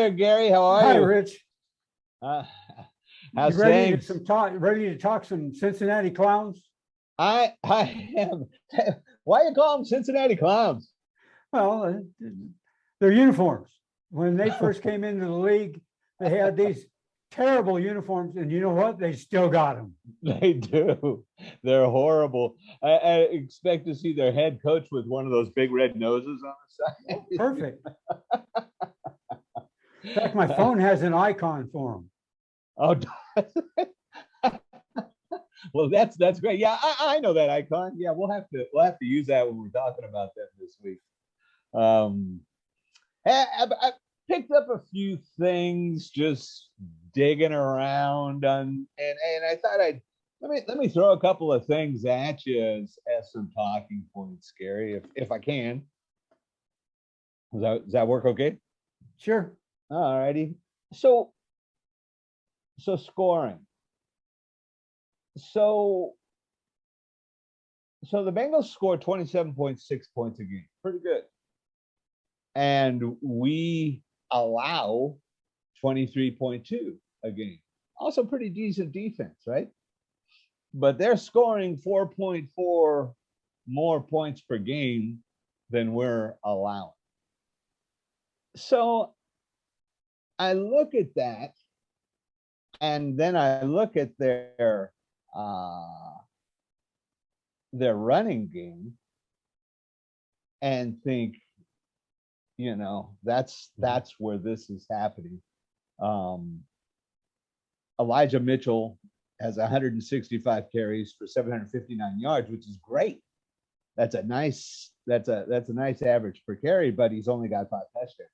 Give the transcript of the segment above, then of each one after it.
there, Gary. How are Hi, you? Rich. Uh, You how's ready to things? ready to talk some Cincinnati Clowns? I am. Why you call them Cincinnati Clowns? Well, their uniforms. When they first came into the league, they had these terrible uniforms, and you know what? They still got them. They do. They're horrible. I expect to see their head coach with one of those big red noses on the side. Perfect. In fact, my phone has an icon for them. Oh, well, that's great. Yeah, I know that icon. Yeah, we'll have to use that when we're talking about them this week. Um, I picked up a few things just digging around on, and I thought I'd let me throw a couple of things at you as some talking points, Gary, if I can. Does that work okay? Sure. All righty. So scoring. So the Bengals scored 27.6 points a game. Pretty good. And we allow 23.2 a game. Also pretty decent defense, right? But they're scoring 4.4 more points per game than we're allowing. So I look at that, and then I look at their running game and think, that's where this is happening. Elijah Mitchell has 165 carries for 759 yards, which is great. That's a nice average per carry, but he's only got 5 touchdowns.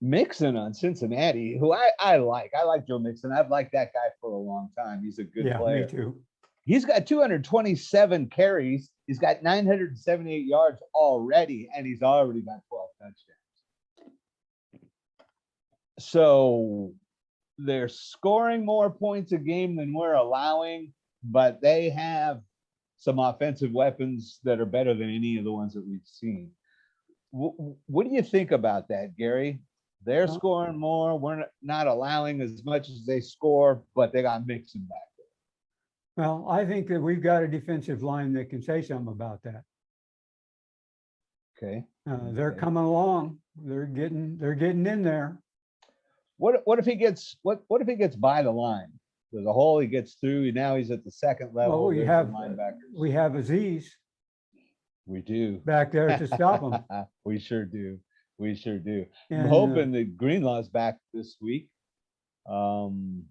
Mixon on Cincinnati, who I like. I like Joe Mixon. I've liked that guy for a long time. He's a good player. Me too. He's got 227 carries. He's got 978 yards already, and he's already got 12 touchdowns. So they're scoring more points a game than we're allowing, but they have some offensive weapons that are better than any of the ones that we've seen. What do you think about that, Gary? They're scoring more. We're not allowing as much as they score, but they got Mixon back there. Well, I think that we've got a defensive line that can say something about that. Okay. They're coming along. They're getting in there. What if he gets by the line? There's a hole he gets through. Now he's at the second level. Well, we have Aziz. We do back there to stop him. We sure do. And, I'm hoping that Greenlaw's back this week. And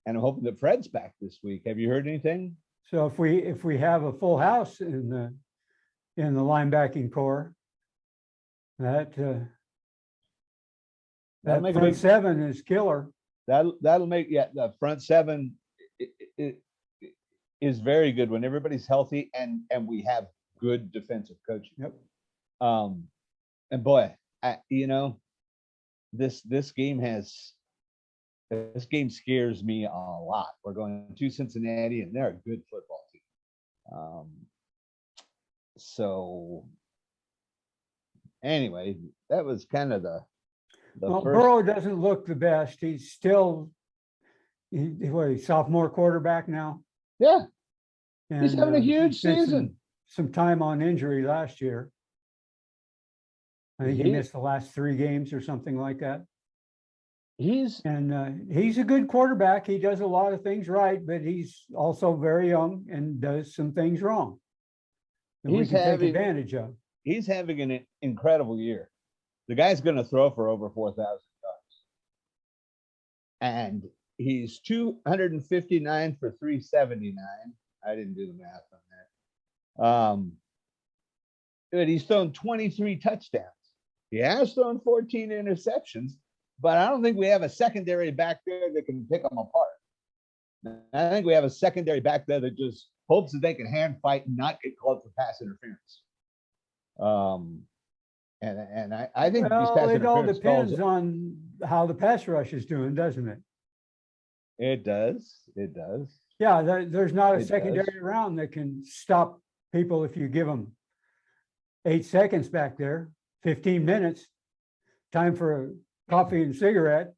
I'm hoping that Fred's back this week. Have you heard anything? So if we have a full house in the linebacking core, that front seven is killer. That'll make the front seven is very good when everybody's healthy and we have good defensive coaching. Yep. And boy, this game scares me a lot. We're going to Cincinnati, and they're a good football team. So anyway, that was kind of the well, first. Burrow doesn't look the best. He's still he's sophomore quarterback now. Yeah, and he's having a huge season. Some time on injury last year. I think he missed the last 3 games or something like that. He's a good quarterback. He does a lot of things right, but he's also very young and does some things wrong that we can take advantage of. He's having an incredible year. The guy's going to throw for over 4,000 yards. And he's 259 for 379. I didn't do the math on that. But he's thrown 23 touchdowns. He has thrown 14 interceptions, but I don't think we have a secondary back there that can pick them apart. I think we have a secondary back there that just hopes that they can hand fight and not get called for pass interference. And I think these pass interference it all depends on how the pass rush is doing, doesn't it? It does. Yeah, there's not a secondary around that can stop people if you give them 8 seconds back there, 15 minutes, time for coffee and cigarette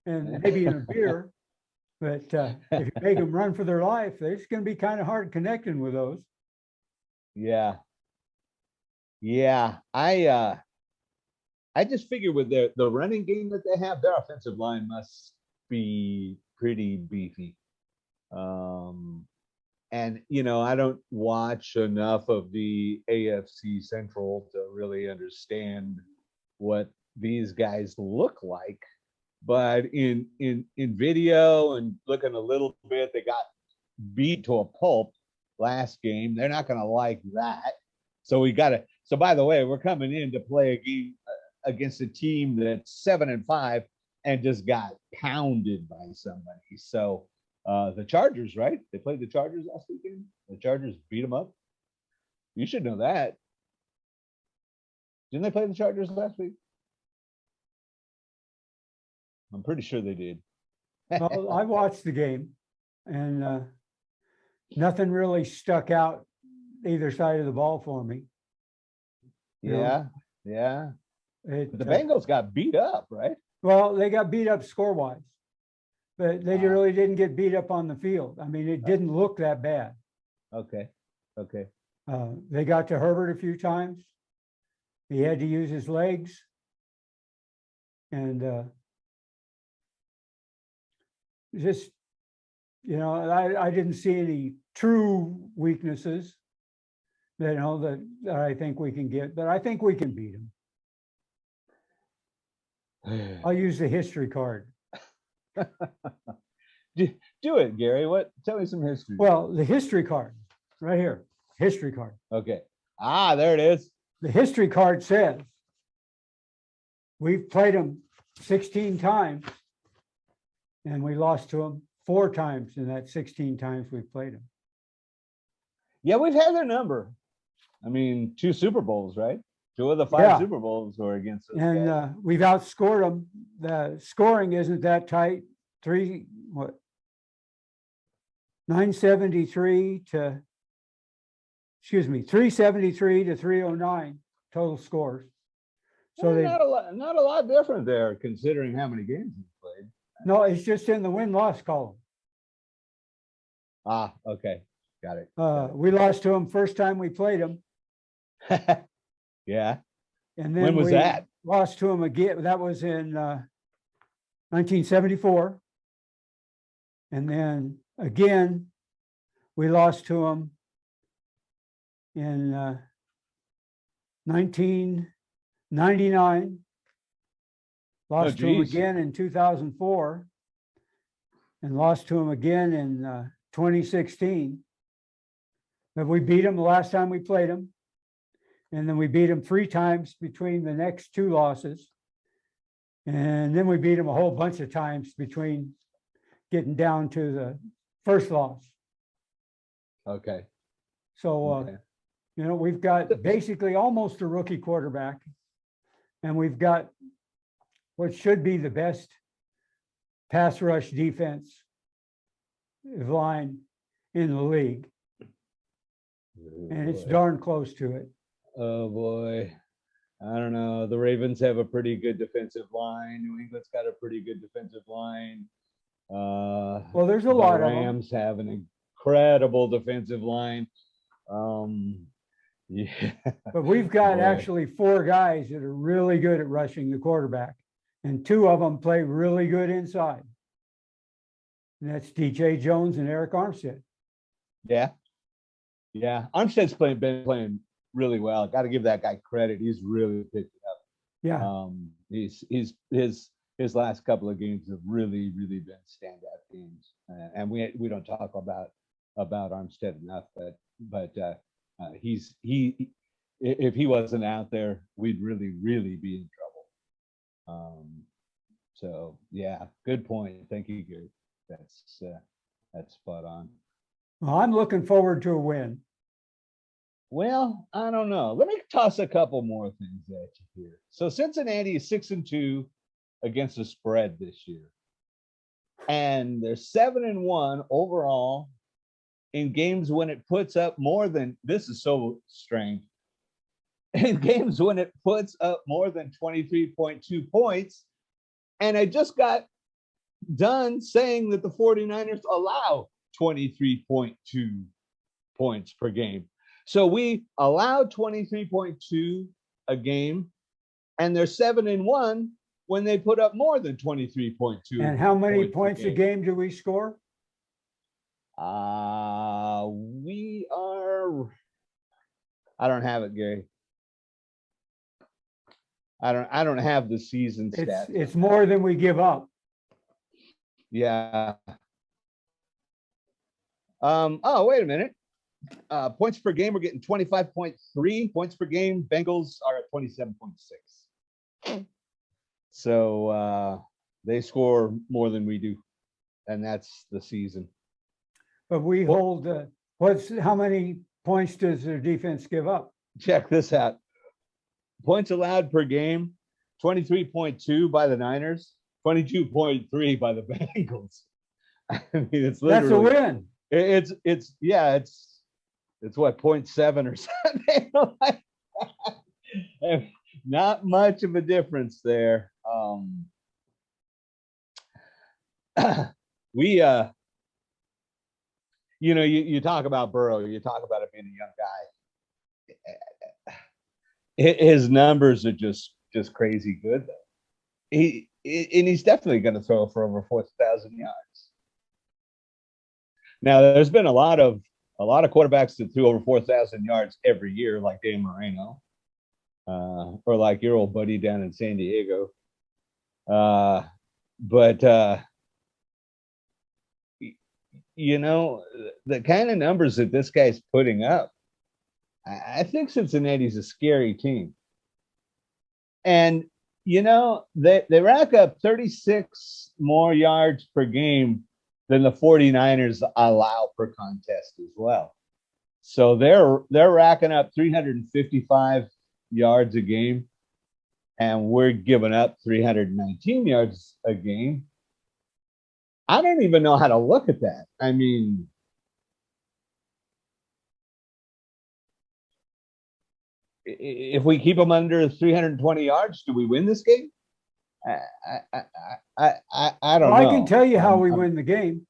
and maybe in a beer. But if you make them run for their life, it's going to be kind of hard connecting with those. Yeah. Yeah. I just figure with the running game that they have, their offensive line must be pretty beefy. And I don't watch enough of the AFC Central to really understand what these guys look like. But in video and looking a little bit, they got beat to a pulp last game. They're not going to like that. So by the way, we're coming in to play a game against a team that's 7-5 and just got pounded by somebody. So the Chargers, right? They played the Chargers last weekend. The Chargers beat them up. You should know that. Didn't they play the Chargers last week? I'm pretty sure they did. Well, I watched the game, and nothing really stuck out either side of the ball for me. Yeah. The Bengals got beat up, right? Well, they got beat up score-wise, but they really didn't get beat up on the field. I mean, it didn't look that bad. Okay. They got to Herbert a few times. He had to use his legs. And just, I didn't see any true weaknesses that I think we can get, but I think we can beat them. I'll use the history card. Do it, Gary. Tell me some history. Well, the history card, right here, history card. Okay. There it is. The history card says we've played them 16 times and we lost to them 4 times in that 16 times we've played them. Yeah, we've had their number. I mean, 2 Super Bowls, right? 2 of the 5 Super Bowls were against us. And we've outscored them. The scoring isn't that tight. 373 to 309 total scores. So not a lot different there, considering how many games we played. No, it's just in the win-loss column. Okay, got it. We lost to them first time we played them. Yeah. And then when was that? Lost to them again. That was in 1974. And then again, we lost to them in 1999. Lost to them again in 2004. And lost to them again in 2016. But we beat them the last time we played them. And then we beat them 3 times between the next 2 losses. And then we beat them a whole bunch of times between getting down to the first loss. Okay. So, we've got basically almost a rookie quarterback. And we've got what should be the best pass rush defense line in the league. And it's darn close to it. Oh boy. I don't know. The Ravens have a pretty good defensive line. New England's got a pretty good defensive line. Well, there's a lot of them. Rams have an incredible defensive line. Yeah. But we've got actually 4 guys that are really good at rushing the quarterback, and 2 of them play really good inside. And that's DJ Jones and Eric Armstead. Yeah. Armstead's been playing really well. Got to give that guy credit. He's really picked it up. Yeah. His last couple of games have really been standout games. And we don't talk about Armstead enough, but if he wasn't out there, we'd really be in trouble. So yeah, good point. Thank you, Gary. That's spot on. Well, I'm looking forward to a win. Well, I don't know. Let me toss a couple more things at you here. So Cincinnati is 6-2 against the spread this year, and they're 7-1 overall in games when it puts up more than, this is so strange, in games when it puts up more than 23.2 points. And I just got done saying that the 49ers allow 23.2 points per game. So we allow 23.2 a game, and they're 7-1 when they put up more than 23.2. And how many points a game do we score? We are, I don't have it, Gary. I don't have the season stats. It's more than we give up. Yeah. Oh, wait a minute. Points per game, we're getting 25.3 points per game. Bengals are at 27.6. So they score more than we do, and that's the season. But we hold. How many points does their defense give up? Check this out. Points allowed per game: 23.2 by the Niners, 22.3 by the Bengals. I mean, it's literally that's a win. It's what, 0.7 or something like that. Not much of a difference there. You talk about Burrow, you talk about him being a young guy. His numbers are just crazy good. He's definitely going to throw for over 4,000 yards. Now, there's been a lot of quarterbacks that threw over 4,000 yards every year, like Dan Marino, or like your old buddy down in San Diego. But the kind of numbers that this guy's putting up, I think Cincinnati's a scary team. And, they rack up 36 more yards per game than the 49ers allow per contest as well. So they're racking up 355 yards a game, and we're giving up 319 yards a game. I don't even know how to look at that. I mean, if we keep them under 320 yards, do we win this game? I don't know. I can tell you how we win the game.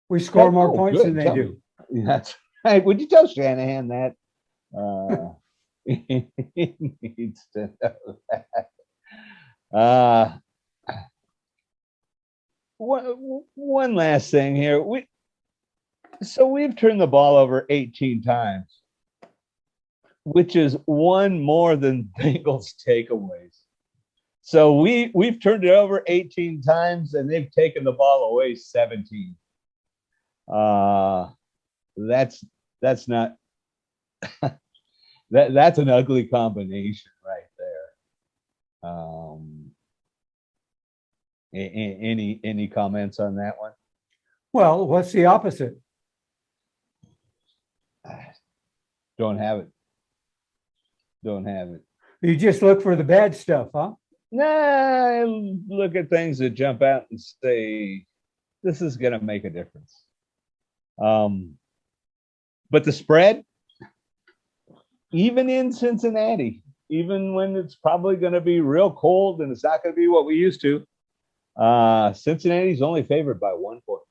We score more points than they do. That's right. Would you tell Shanahan that? He needs to know that. One last thing here. We've turned the ball over 18 times, which is one more than Bengals takeaways. So we've turned it over 18 times, and they've taken the ball away 17. That's not that's an ugly combination right there. Any comments on that one? Well, what's the opposite? Don't have it. You just look for the bad stuff, huh? Nah, look at things that jump out and say, this is going to make a difference. But the spread, even in Cincinnati, even when it's probably going to be real cold and it's not going to be what we used to, Cincinnati's only favored by 1 point.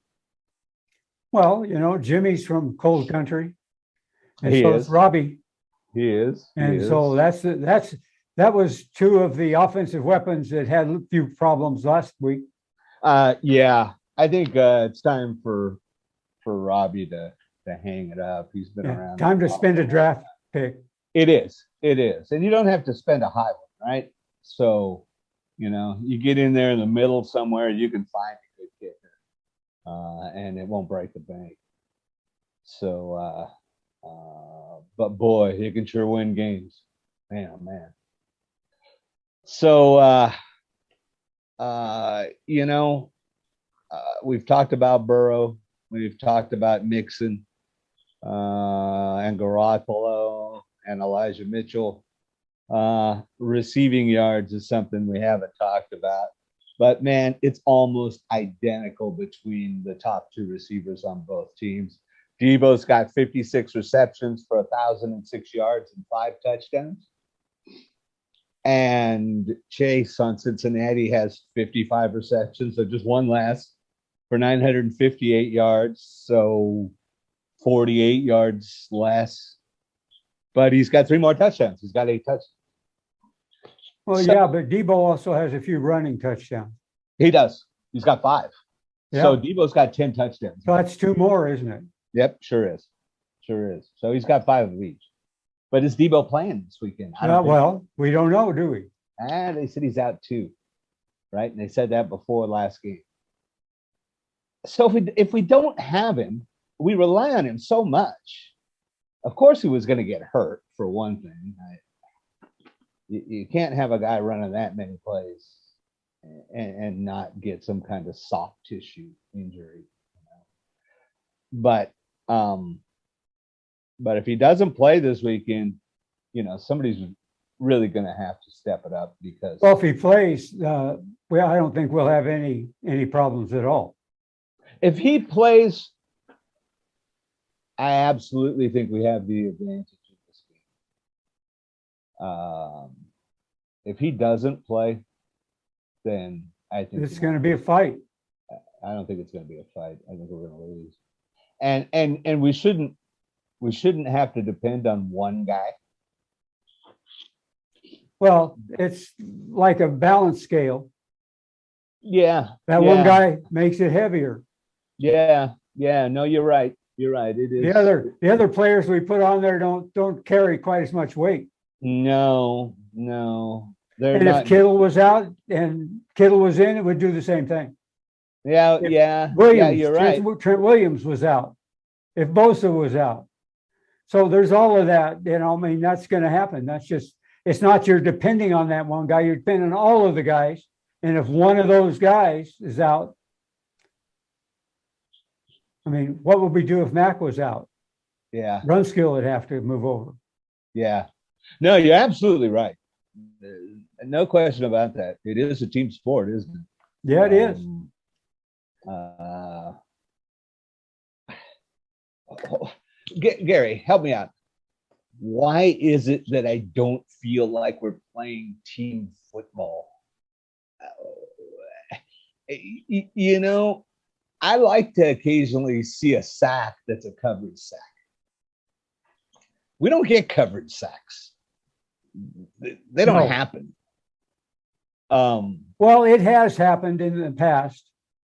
Well, Jimmy's from cold country, and He so is. is Robbie. He is. So that was two of the offensive weapons that had a few problems last week. Yeah, I think it's time for Robbie to hang it up. He's been around. Time to spend a draft pick. It is, and you don't have to spend a high one, right? So, you get in there in the middle somewhere, you can find a good kicker, and it won't break the bank. So, but boy, you can sure win games, man. Oh, man. So, we've talked about Burrow, we've talked about Mixon, and Garoppolo and Elijah Mitchell. Receiving yards is something we haven't talked about, but man, it's almost identical between the top two receivers on both teams. Debo's got 56 receptions for 1,006 yards and 5 touchdowns. And Chase on Cincinnati has 55 receptions, so just one less for 958 yards, so 48 yards less. But he's got 3 more touchdowns. He's got 8 touchdowns. Well, yeah, but Debo also has a few running touchdowns. He does. He's got 5. Yeah. So Debo's got 10 touchdowns. So that's 2 more, isn't it? Yep, sure is. Sure is. So he's got 5 of each. But is Debo playing this weekend? Well, we don't know, do we? They said he's out too, right? And they said that before last game. So if we don't have him, we rely on him so much. Of course, he was going to get hurt for one thing. You can't have a guy running that many plays and not get some kind of soft tissue injury. But if he doesn't play this weekend, somebody's really going to have to step it up because. Well, if he plays, I don't think we'll have any problems at all. If he plays, I absolutely think we have the advantage in this game. If he doesn't play, then I think it's going to be a fight. I don't think it's going to be a fight. I think we're going to lose. And we shouldn't have to depend on one guy. Well, it's like a balance scale. Yeah. That one guy makes it heavier. Yeah. No, you're right. You're right. It is. The other players we put on there don't carry quite as much weight. No. And if Kittle was out and Kittle was in, it would do the same thing. Yeah. Williams, you're right. Trent Williams was out. If Bosa was out. So there's all of that, that's going to happen. It's not you're depending on that one guy, you're depending on all of the guys. And if one of those guys is out, what would we do if Mac was out? Yeah. Brunskill would have to move over. Yeah. No, you're absolutely right. No question about that. It is a team sport, isn't it? Yeah, it is. Gary, help me out. Why is it that I don't feel like we're playing team football? I like to occasionally see a sack that's a coverage sack. We don't get coverage sacks. They don't happen. Well, it has happened in the past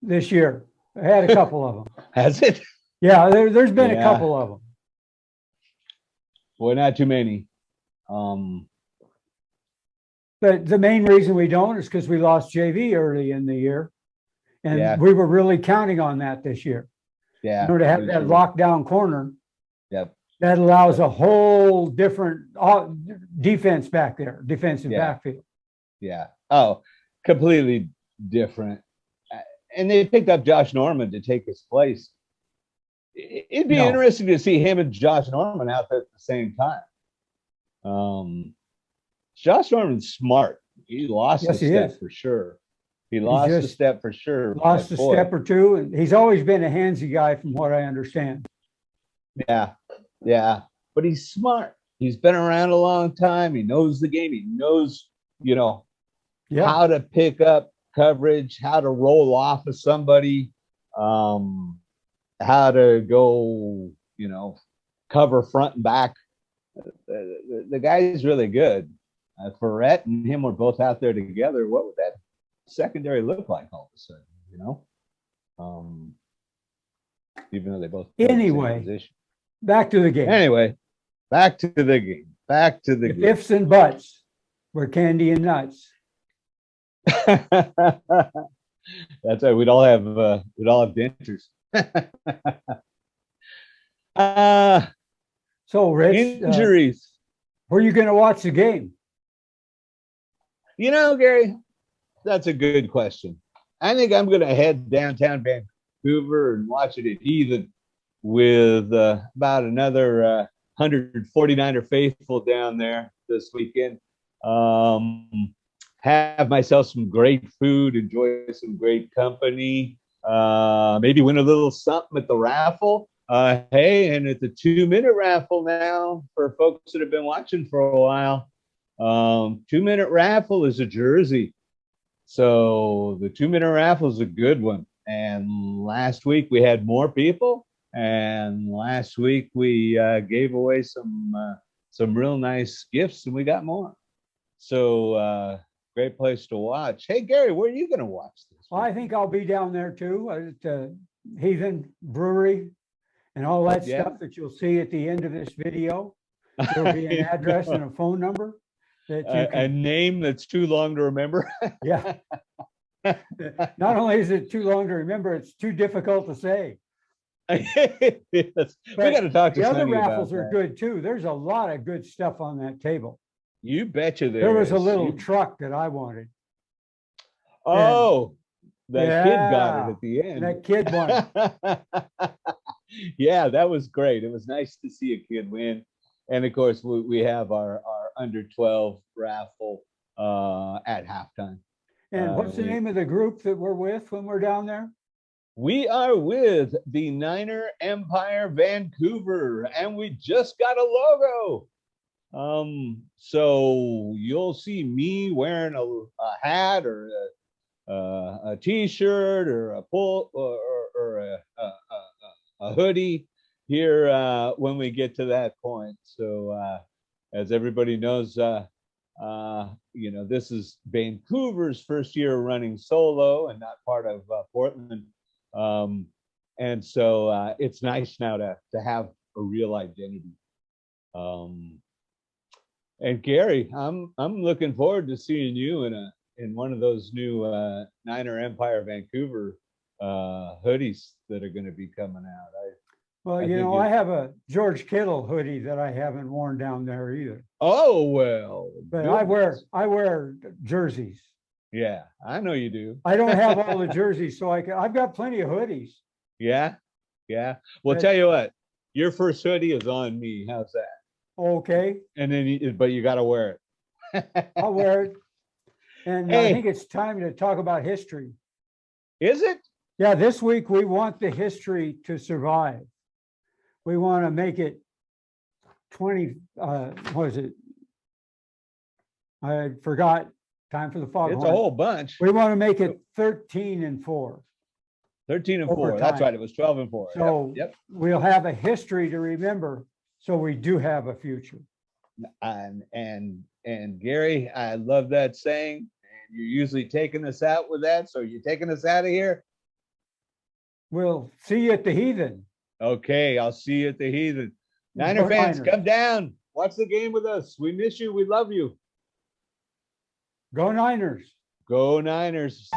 this year. I had a couple of them. Has it? Yeah, there's been a couple of them. Boy, not too many. But the main reason we don't is because we lost JV early in the year. And we were really counting on that this year. Yeah. In order to have that lockdown corner. Yep. That allows a whole different defense back there, defensive backfield. Yeah. Oh, completely different. And they picked up Josh Norman to take his place. It'd be interesting to see him and Josh Norman out there at the same time. Josh Norman's smart. He lost a step for sure. He lost a step for sure. Lost a step or two. And he's always been a handsy guy from what I understand. Yeah. But he's smart. He's been around a long time. He knows the game. He knows, how to pick up coverage, how to roll off of somebody, how to go, cover front and back. The guy's really good. Ferret and him were both out there together. What would that secondary look like all of a sudden? Even though they both back to the game. Back to the game. Ifs and buts were candy and nuts. That's right. We'd all have dentures. So, Rich, injuries. Where are you going to watch the game? Gary, that's a good question. I think I'm going to head downtown Vancouver and watch it at Heathen with about another 149er faithful down there this weekend. Have myself some great food, enjoy some great company, maybe win a little something at the raffle. Hey, and it's a 2-minute raffle now for folks that have been watching for a while. 2-minute raffle is a jersey. So the 2-minute raffle is a good one. And last week we had more people. And last week we gave away some real nice gifts, and we got more. So great place to watch. Hey, Gary, where are you going to watch this? Well, I think I'll be down there too at Heathen Brewery and all that stuff that you'll see at the end of this video. There'll be an address and a phone number. That you can, a name that's too long to remember. Yeah. Not only is it too long to remember, it's too difficult to say. Yes. We got to talk to the other Sonny raffles about are good too. There's a lot of good stuff on that table. You betcha there was a little truck that I wanted. Oh, that kid got it at the end. That kid won. Yeah, that was great. It was nice to see a kid win. And of course, we have our under 12 raffle at halftime. And what's the name of the group that we're with when we're down there? We are with the Niner Empire Vancouver, and we just got a logo. So you'll see me wearing a hat or a t-shirt or a pull or a hoodie here when we get to that point. So as everybody knows, this is Vancouver's first year running solo and not part of Portland. And so it's nice now to have a real identity. And Gary, I'm looking forward to seeing you in one of those new Niner Empire Vancouver hoodies that are going to be coming out. I have a George Kittle hoodie that I haven't worn down there either. Oh, well. But I wear jerseys. Yeah, I know you do. I don't have all the jerseys, so I've got plenty of hoodies. Yeah. Well, tell you what, your first hoodie is on me. How's that? Okay. And then, but you got to wear it. I'll wear it. And hey, I think it's time to talk about history. Is it? Yeah, this week we want the history to survive. We want to make it 20, what is it? I forgot. Time for the fog. It's a whole bunch. We want to make it 13-4. 13-4. That's right. It was 12-4. So we'll have a history to remember. So we do have a future. And Gary, I love that saying. And you're usually taking us out with that. So you're taking us out of here. We'll see you at the Heathen. Okay, I'll see you at the Heathen. Niner fans, come down. Watch the game with us. We miss you. We love you. Go Niners. Go Niners.